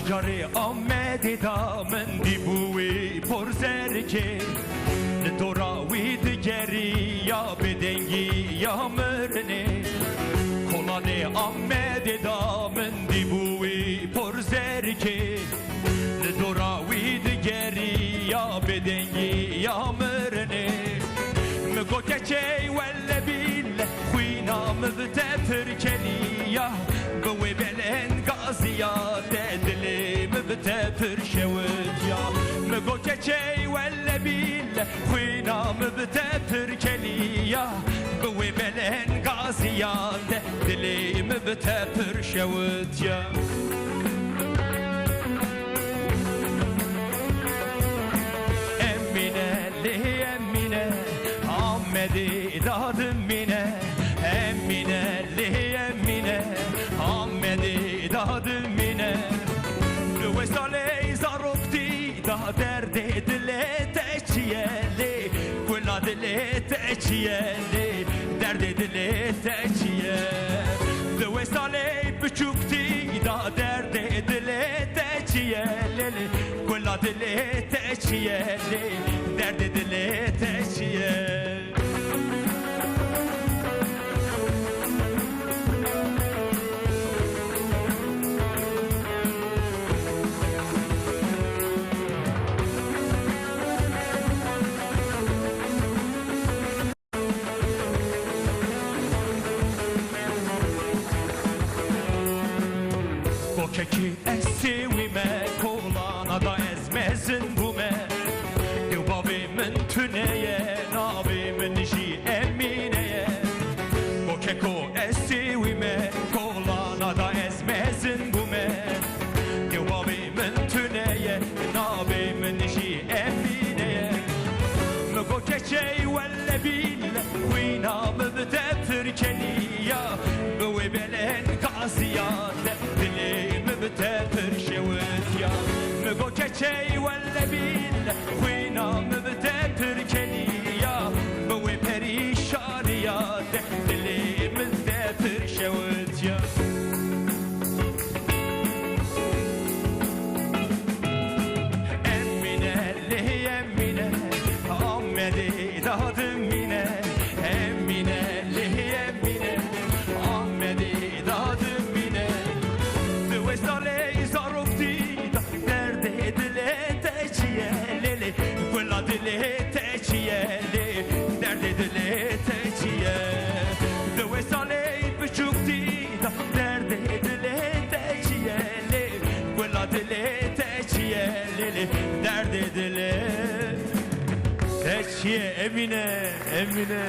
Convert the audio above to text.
جاری آمدی دامن دی بوی پرسر که لدوراوی دیگری یا بدنگی یا مرنه کلانه آمدی دامن دی بوی پرسر که لدوراوی دیگری یا بدنگی یا مرنه مگو کچی ولا بیل خوینا مبتفر کلیا بوی بلن قاضیات دلی مبتفر شود یا مگو کچی ولا بیل خوینا مبتفر کلیا بوی بلن قاضیات دلی مبتفر شود یا Ahmedi dadım mine Emine li emine Ahmedi dadım mine Vesale zarokti da derde dile teçiyeli Kula dile teçiyeli Derde dile teçiyeli Vesale büçükti da derde dile teçiyeli Kula dile teçiyeli Derde dile teçiyeli Keki esivime kolana da ezmezin bu me Div babimin tüneye nabimin işi emineye O keko esivime kolana da ezmezin bu me Div babimin tüneye nabimin işi emineye Mego keçey velle bille Huyna mübtefir keliya Böve belen gaziyade مبتفر شوت يا مگو کچی ولا بیل خوینا مبتفر کلیا بوی پریشانیات دلی مبتفر شوت يا Emine li emine Ahmedi dadım mine Emine li emine Ahmedi dadım mine Vesale zarokti da derde dile teçiyeli Kula dile teçiyeli Derde dile teçiyeli Vesale büçükti da derde dile teçiyeli Kula dile teçiyeli Derde dile teçiye Emine Emine